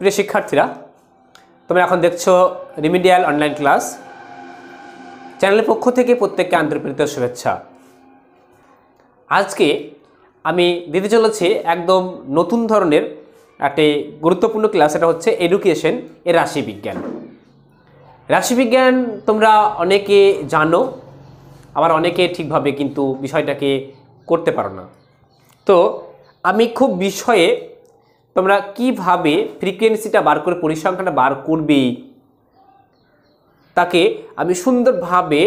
প্রিয় শিক্ষার্থীরা, তোমরা এখন দেখছো রিমিডিয়াল অনলাইন ক্লাস। চ্যানেলের পক্ষ থেকে প্রত্যেককে আন্তরিক শুভেচ্ছা। আজকে আমি দিতে চলেছি একদম নতুন ধরনের একটি গুরুত্বপূর্ণ ক্লাস। এটা হচ্ছে এডুকেশন এর রাশিবিজ্ঞান। রাশিবিজ্ঞান তোমরা অনেকে জানো, আবার অনেকে ঠিকভাবে কিন্তু বিষয়টাকে করতে পারো না। তো আমি খুব বিষয়ে তোমরা কিভাবে ফ্রিকোয়েন্সিটা বার করে পরিসংখ্যানটা বার করবে তাকে আমি সুন্দরভাবে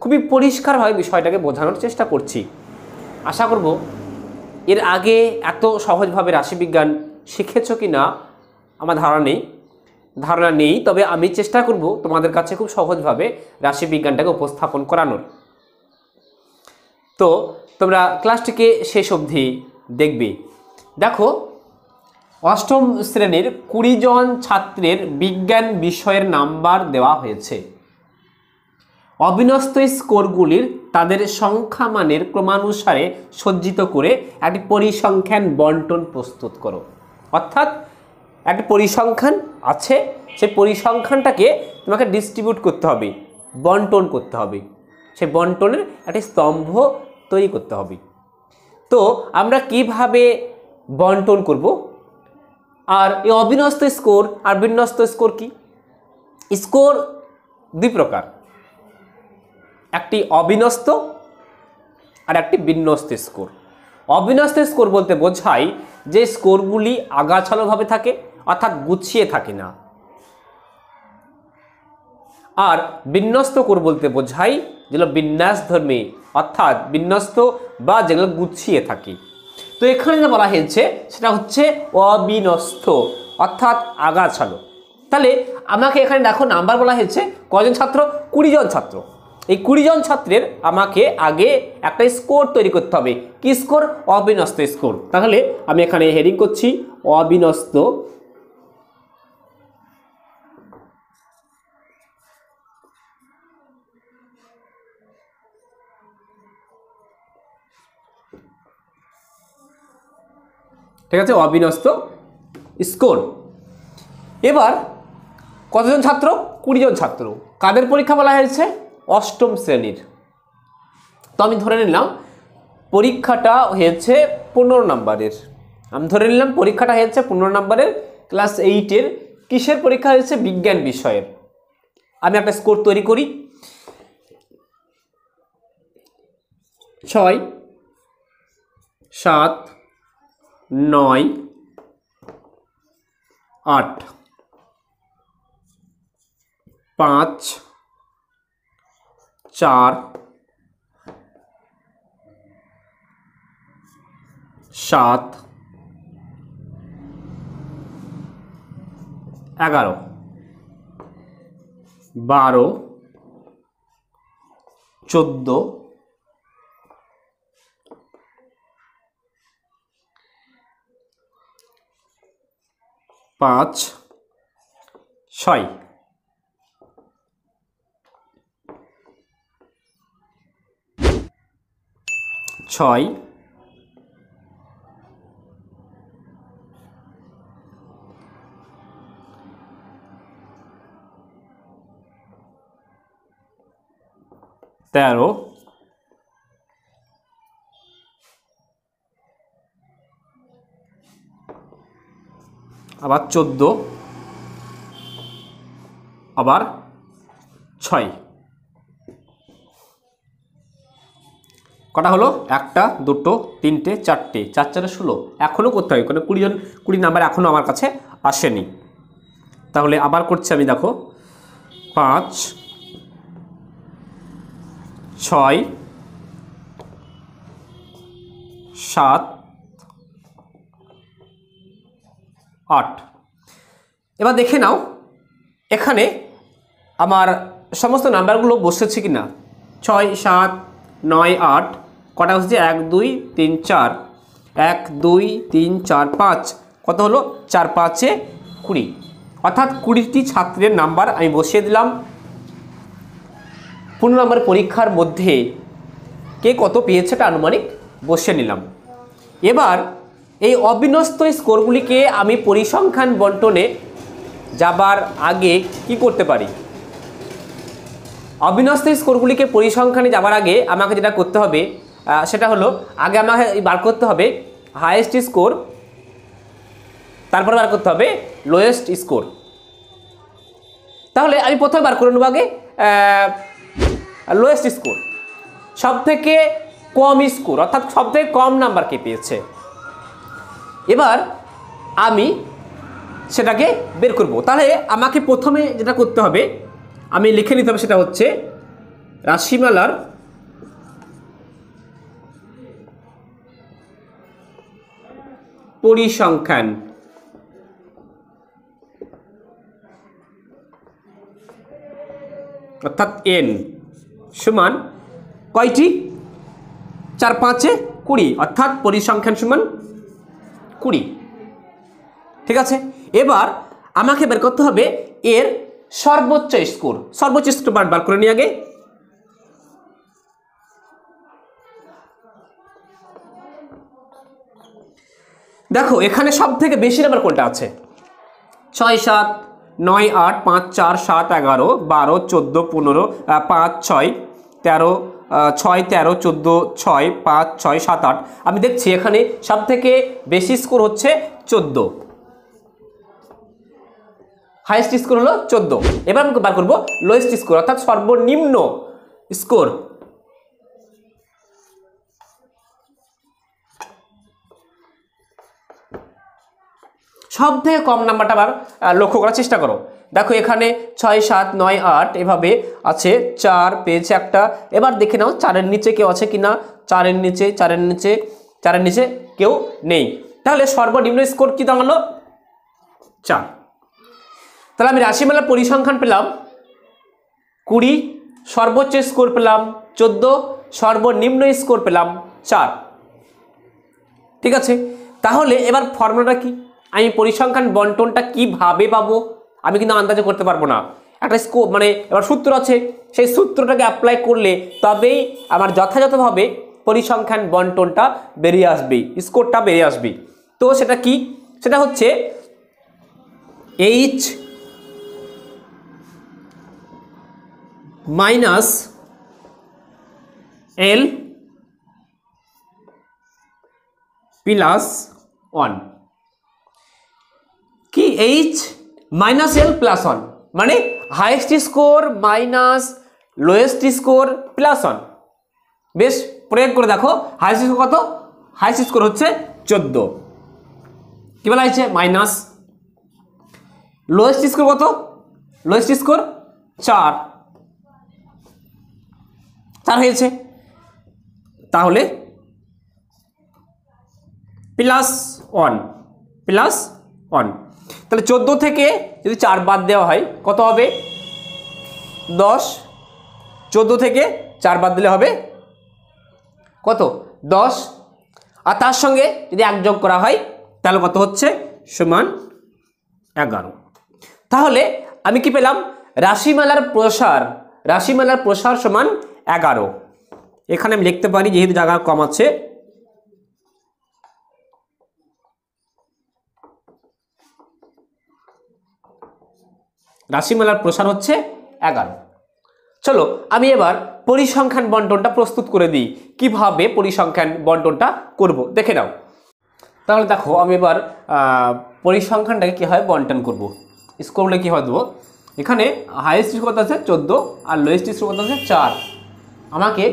খুবই পরিষ্কারভাবে বিষয়টাকে বোঝানোর চেষ্টা করছি। আশা করব এর আগে এত সহজভাবে রাশিবিজ্ঞান শিখেছো কি না আমার ধারণা নেই, তবে আমি চেষ্টা করব তোমাদের কাছে খুব সহজভাবে রাশিবিজ্ঞানটাকে উপস্থাপন করানোর। তো তোমরা ক্লাসটিকে শেষ অবধি দেখবে। দেখো, অষ্টম শ্রেণীর 20 জন ছাত্রের বিজ্ঞান বিষয়ের নাম্বার দেওয়া হয়েছে। অবিন্যস্ত স্কোরগুলির তাদের সংখ্যামানের ক্রমানুসারে সজ্জিত করে একটি পরিসংখ্যান বন্টন প্রস্তুত করো। অর্থাৎ একটি পরিসংখ্যান আছে, সেই পরিসংখ্যানটাকে তোমাকে ডিস্ট্রিবিউট করতে হবে, বন্টন করতে হবে, সেই বন্টনের একটি স্তম্ভ তৈরি করতে হবে। তো আমরা কিভাবে বন্টন করব? আর এই অবিন্যস্ত স্কোর আর বিন্যস্ত স্কোর কি? স্কোর দুই প্রকার, একটি অবিন্যস্ত আর একটি বিন্যস্ত স্কোর। অবিন্যস্ত স্কোর বলতে বোঝায় যে স্কোরগুলি আগাছালোভাবে থাকে, অর্থাৎ গুছিয়ে থাকে না। আর বিন্যস্ত স্কোর বলতে বোঝায় যেগুলো বিন্যাসধর্মী, অর্থাৎ বিন্যস্ত বা যেগুলো গুছিয়ে থাকে। তো এখানে যা বলা হয়েছে সেটা হচ্ছে অবিন্যস্ত, অর্থাৎ আগাছালো। তাহলে আমাকে এখানে দেখো নাম্বার বলা হয়েছে কজন ছাত্র? 20 জন ছাত্র। এই 20 জন ছাত্রের আমাকে আগে একটা স্কোর তৈরি করতে হবে। কি স্কোর? অবিন্যস্ত স্কোর। তাহলে আমি এখানে হেডিং করছি অবিন্যস্ত ঠিক আছে, অবিন্যস্ত স্কোর। এবার কতজন ছাত্র? 20 জন ছাত্র। কাদের পরীক্ষা বলা হয়েছে? অষ্টম শ্রেণীর। তো আমি ধরে নিলাম পরীক্ষাটা হয়েছে 15 নম্বরের। আমি ধরে নিলাম পরীক্ষাটা হয়েছে 15 নম্বরের, ক্লাস 8-এর। কিসের পরীক্ষা হয়েছে? বিজ্ঞান বিষয়ের। আমি একটা স্কোর তৈরি করি। 6, 7, 9, 8, 5, 4, 7, 11, 12, 14, 5, 6। ছয়, 13, আবার 14, আবার 6। কটা হলো? 1টা, 2টো, 3টে, 4টে, 4 4 16। এখনও করতে হবে, কারণ 20 নাম্বার এখনও আমার কাছে আসেনি। তাহলে আবার করছি আমি। দেখো, 5, 6, 7, 8। এবার দেখে নাও এখানে আমার সমস্ত নাম্বারগুলো বসেছে কি না। 6, 7, 9, 8 কটা হচ্ছে? 1 2 3 4, 1 2 3 4 5। কত হলো? 4 5 20। অর্থাৎ 20টি ছাত্রের নাম্বার আমি বসিয়ে দিলাম। 15 নম্বরের পরীক্ষার মধ্যে কে কত পেয়েছে এটা আনুমানিক বসিয়ে নিলাম। এবার এই অবিন্যস্ত স্কোরগুলিকে আমি পরিসংখ্যান বন্টনে যাবার আগে কি করতে পারি? অবিন্যস্ত স্কোরগুলিকে পরিসংখ্যানে যাবার আগে আমাকে যেটা করতে হবে সেটা হলো আগে আমাকে বার করতে হবে হাইয়েস্ট স্কোর, তারপর বার করতে হবে লোয়েস্ট স্কোর। তাহলে আমি প্রথমে বার করে নেব আগে লোয়েস্ট স্কোর, সব থেকে কম স্কোর অর্থাৎ সব থেকে কম নাম্বার কে পেয়েছে। এবার আমি সেটাকে বের করব। তাহলে আমাকে প্রথমে যেটা করতে হবে আমি লিখে নিতে হবে, সেটা হচ্ছে রাশিমালার পরিসংখ্যান অর্থাৎ n সমান কয়টি? 4 5 20 অর্থাৎ পরিসংখ্যান সমান 20। ঠিক আছে, এবার আমাকে বের করতে হবে এর সর্বোচ্চ স্কোর। সর্বোচ্চ স্কোর বার করে নিয়ে আগে দেখো এখানে সব থেকে বেশি নাম্বার কোনটা আছে? 6 7 9 8 5 4 7 11 12 14 15 5 6 13 6 13 14 6 5 6 7 8। আমি দেখছি এখানে সব থেকে বেশি স্কোর হচ্ছে 14, হাইয়েস্ট স্কোর হলো 14। এবার আমি বার করবো লোয়েস্ট স্কোর অর্থাৎ সর্বনিম্ন স্কোর। সব থেকে কম নাম্বারটা আবার লক্ষ্য করার চেষ্টা করো। দেখো এখানে 6 7 9 8 এভাবে আছে, 4 পেয়েছে একটা। এবার দেখে নাও 4-এর নিচে কেউ আছে কিনা। 4-এর নিচে 4-এর নিচে 4-এর নিচে কেউ নেই। তাহলে সর্বনিম্ন স্কোর কি দাঁড়ালো? 4। তাহলে আমি রাশিমালার পরিসংখ্যান পেলাম 20, সর্বোচ্চ স্কোর পেলাম 14, সর্বনিম্ন স্কোর পেলাম 4। ঠিক আছে, তাহলে এবার ফর্মুলাটা কি? আমি পরিসংখ্যান বন্টনটা কিভাবে পাবো? আমি কিন্তু আন্দাজে করতে পারবো না। একটা স্কোর মানে এবার সূত্র আছে, সেই সূত্রটাকে অ্যাপ্লাই করলে তবেই আমার যথাযথভাবে পরিসংখ্যান বন্টনটা বেরিয়ে আসবে, স্কোরটা বেরিয়ে আসবে। তো সেটা কি? সেটা হচ্ছে এইচ মাইনাস এল প্লাস 1। কি এইচ মাইনাস এল প্লাস 1 মানে highest score minus lowest score plus 1। বেশ, প্রয়োগ করে দেখো হাইয়েস্ট স্কোর কত? হাইয়েস্ট স্কোর হচ্ছে 14। কি বলা হয়েছে? মাইনাস। লোয়েস্ট স্কোর কত? লোয়েস্ট স্কোর 4 হয়েছে। তাহলে প্লাস 1 প্লাস 1। তাহলে 14 থেকে যদি 4 বাদ দেওয়া হয় কত হবে? 10। 14 থেকে 4 বাদ দিলে হবে কত? 10। আর তার সঙ্গে যদি 1 যোগ করা হয় তাহলে কত হচ্ছে? সমান 11। তাহলে আমি কি পেলাম? রাশিমালার প্রসার সমান 11। এখানে আমি লিখতে পারি, যেহেতু জায়গা কম আছে, রাশিমালার প্রসার হচ্ছে 11। চলো আমি এবার পরিসংখ্যান বন্টনটা প্রস্তুত করে দিই। কিভাবে পরিসংখ্যান বন্টনটা করব দেখে নাও। তাহলে দেখো আমি এবার পরিসংখ্যানটাকে কীভাবে বন্টন করব। স্কোরগুলো কীভাবে দেবো? এখানে হাইয়েস্ট স্কোর কত আছে? 14 আর লোয়েস্ট স্কোর কত আছে? 4। আমাকে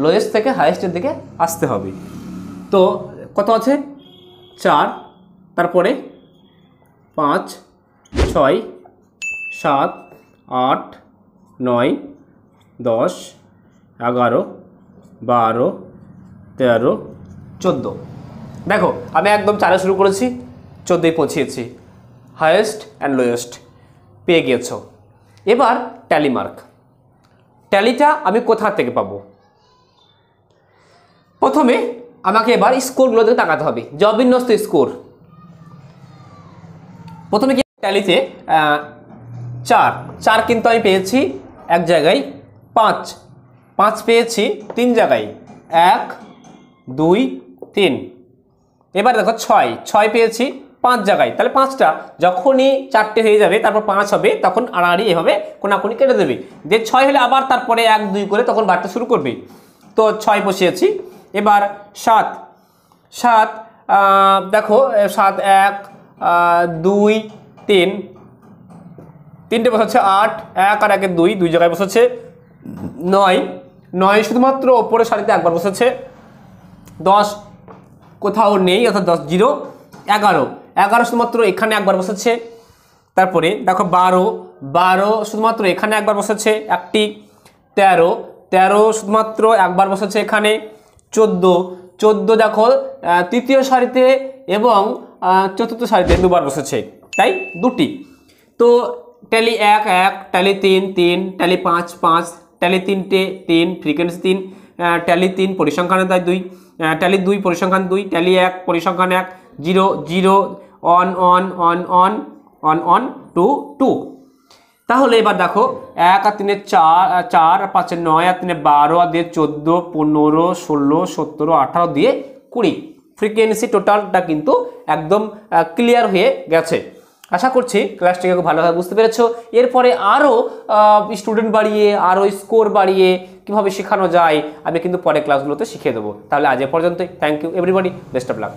লোয়েস্ট থেকে হাইয়েস্টের দিকে আসতে হবে। তো কত আছে? 4, তারপরে 5 6 7 8 9 10 11 12 13 14। দেখো আমি একদম 4-এ শুরু করেছি, 14-এ পৌঁছিয়েছি। হাইয়েস্ট অ্যান্ড লোয়েস্ট পেয়ে গিয়েছ। এবার ট্যালি মার্ক। ট্যালিটা আমি কোথা থেকে পাবো? প্রথমে আমাকে এবার স্কোরগুলো দিকে তাকাতে হবে, যে অবিন্যস্ত স্কোর। প্রথমে কি ট্যালিতে 4 কিন্তু আমি পেয়েছি এক জায়গায়, 5 পেয়েছি 3 জায়গায়, 1 2 3। এবার দেখো 6 পেয়েছি 5 জায়গায়, তাহলে 5টা, যখনই 4টে হয়ে যাবে তারপর 5 হবে তখন আড়াআড়ি এভাবে কোনাকুনি কেটে দেবে। যে 6 হলে আবার তারপরে 1 2 করে তখন বাড়তে শুরু করবে। তো 6 বসিয়েছি। এবার 7, 7 দেখো 7 1 2 3, 3টে বসাচ্ছে 8, 1 আর 1 2, 2 জায়গায় বসেছে 9, 9 শুধুমাত্র ওপরের সারিতে একবার বসেছে। 10 কোথাও নেই, অর্থাৎ 10 0। 11, 11 শুধুমাত্র এখানে একবার বসেছে। তারপরে দেখো 12, 12 শুধুমাত্র এখানে একবার বসেছে একটি। 13, 13 শুধুমাত্র একবার বসেছে এখানে। 14, 14 দেখো তৃতীয় সারিতে এবং চতুর্থ সারিতে দুবার বসেছে, তাই দুটি। তো ট্যালি 1 1, ট্যালি 3 3, ট্যালি 5 5, ট্যালি 3টে 3, ফ্রিকোয়েন্সি 3, ট্যালি 3 পরিসংখ্যানে তাই 2, ট্যালি 2 পরিসংখ্যান 2, ট্যালি 1 পরিসংখ্যান 1, 0 0, on on on on on on 2 2। তাহলে এবার দেখো 1 আর 3 4, 4 আর 5 9, আর 3 12, আর দিয়ে 14 15 16 17 18 দিয়ে 20। ফ্রিকোয়েন্সি টোটালটা কিন্তু একদম ক্লিয়ার হয়ে গেছে। আশা করছি ক্লাসটিকে খুব ভালোভাবে বুঝতে পেরেছো। এরপরে আরও স্টুডেন্ট বাড়িয়ে, আরও স্কোর বাড়িয়ে কীভাবে শেখানো যায় আমি কিন্তু পরে ক্লাসগুলোতে শিখিয়ে দেবো। তাহলে আজ এ পর্যন্তই। Thank you everybody, best of lakh.